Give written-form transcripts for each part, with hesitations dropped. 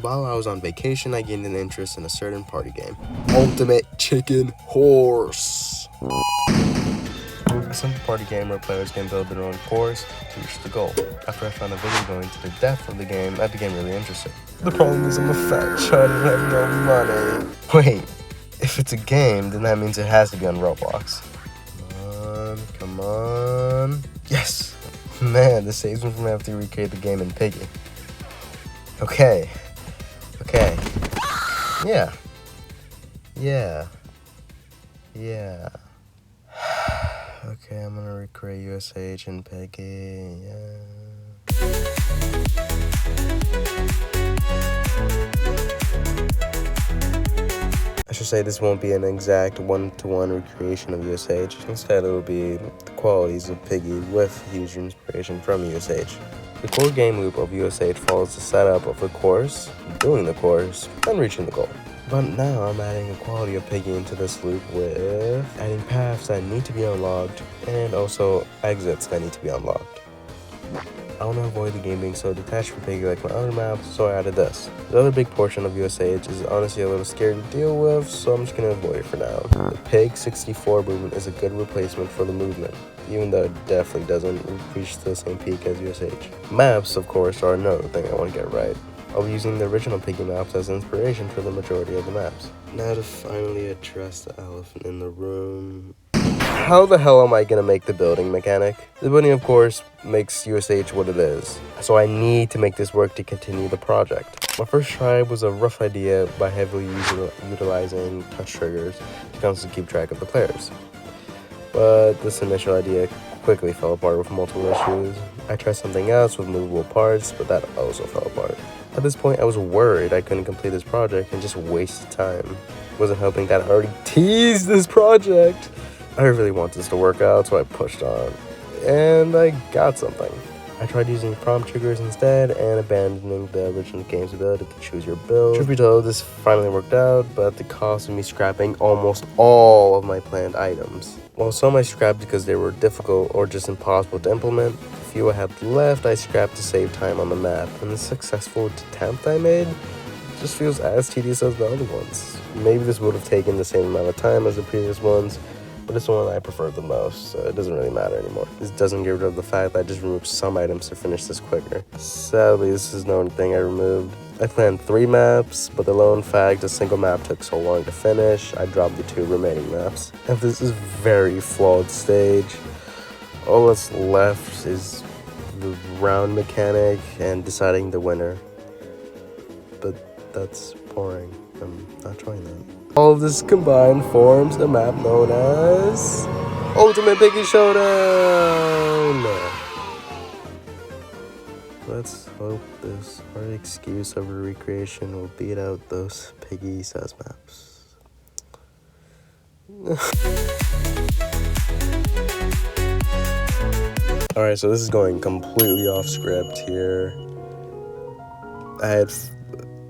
While I was on vacation, I gained an interest in a certain party game, Ultimate Chicken Horse. A simple party game where players can build their own course to reach the goal. After I found a video going into the depth of the game, I became really interested. The problem is I'm a fat child and have no money. Wait, if it's a game, then that means it has to be on Roblox. Come on. Yes! Man, this saves me from having to recreate the game in Piggy. Okay. Yeah. Okay, I'm gonna recreate USH and Piggy, yeah. I should say this won't be an exact one-to-one recreation of USH. Instead, it will be the qualities of Piggy with huge inspiration from USH. The core game loop of USH follows the setup of the course, doing the course, and reaching the goal. But now I'm adding the quality of Piggy into this loop with adding paths that need to be unlocked and also exits that need to be unlocked. I want to avoid the game being so detached from Piggy like my other maps, so I added this. The other big portion of USH is honestly a little scary to deal with, so I'm just going to avoid it for now. The Pig 64 movement is a good replacement for the movement, even though it definitely doesn't reach the same peak as USH. Maps, of course, are another thing I want to get right. I'll be using the original Piggy maps as inspiration for the majority of the maps. Now to finally address the elephant in the room. How the hell am I going to make the building mechanic? The building, of course, makes USH what it is, so I need to make this work to continue the project. My first try was a rough idea by heavily utilizing touch triggers to constantly keep track of the players. But this initial idea quickly fell apart with multiple issues. I tried something else with movable parts, but that also fell apart. At this point, I was worried I couldn't complete this project and just wasted time. It wasn't helping that I already teased this project. I really want this to work out, so I pushed on. And I got something. I tried using prompt triggers instead and abandoning the original game's ability to choose your build. Truth be told, this finally worked out, but at the cost of me scrapping almost all of my planned items. While some I scrapped because they were difficult or just impossible to implement, the few I had left I scrapped to save time on the map, and the successful attempt I made just feels as tedious as the other ones. Maybe this would have taken the same amount of time as the previous ones, but it's the one I prefer the most, so it doesn't really matter anymore. This doesn't get rid of the fact that I just removed some items to finish this quicker. Sadly, this is the only thing I removed. I planned 3 maps, but the lone fact a single map took so long to finish, I dropped the 2 remaining maps. And this is a very flawed stage. All that's left is the round mechanic and deciding the winner. But that's boring. I'm not trying that. All of this combined forms the map known as Ultimate Piggy Showdown! Let's hope this hard excuse of a recreation will beat out those Piggy size maps. Alright, so this is going completely off script here.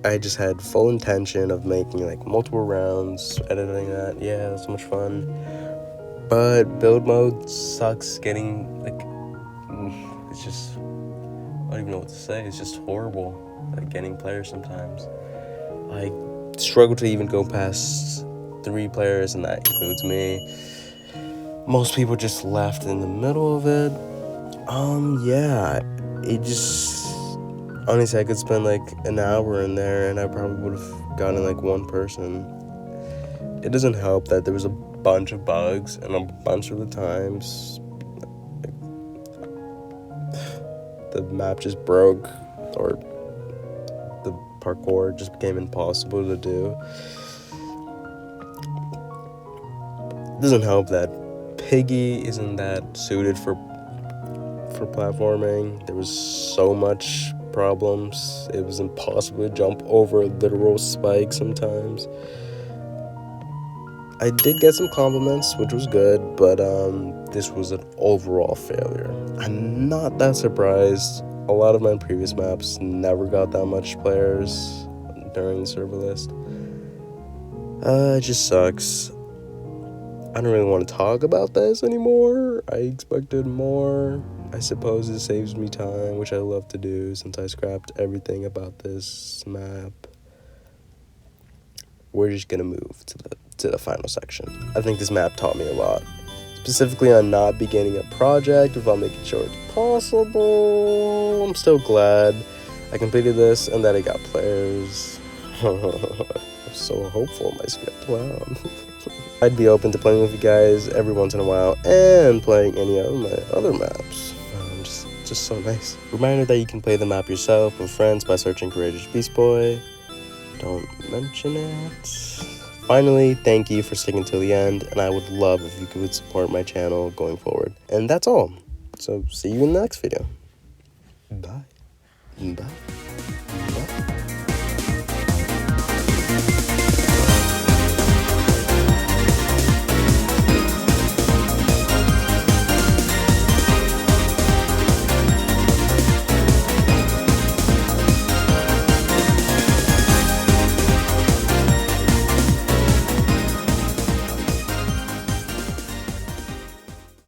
I just had full intention of making like multiple rounds, editing that. Yeah, that's so much fun. But build mode sucks getting like, it's just, I don't even know what to say. It's just horrible, like getting players sometimes. I struggle to even go past 3 players, and that includes me. Most people just left in the middle of it. Yeah, it just, honestly, I could spend like an hour in there and I probably would have gotten like 1 person. It doesn't help that there was a bunch of bugs, and a bunch of the times the map just broke, or the parkour just became impossible to do. It doesn't help that Piggy isn't that suited for platforming. There was so much problems. It was impossible to jump over literal spikes sometimes. I did get some compliments, which was good, but this was an overall failure. I'm not that surprised. A lot of my previous maps never got that much players during the server list. It just sucks. I don't really want to talk about this anymore. I expected more. I suppose it saves me time, which I love to do since I scrapped everything about this map. we're just gonna move to the final section. I think this map taught me a lot, specifically on not beginning a project without making sure it's possible. I'm still glad I completed this and that I got players. I'm so hopeful my script. Wow. I'd be open to playing with you guys every once in a while and playing any of my other maps. Just so nice. Reminder that you can play the map yourself with friends by searching Courageous Beast Boy. Don't mention it. Finally, thank you for sticking till the end, and I would love if you could support my channel going forward. And that's all. So see you in the next video. Bye. Bye.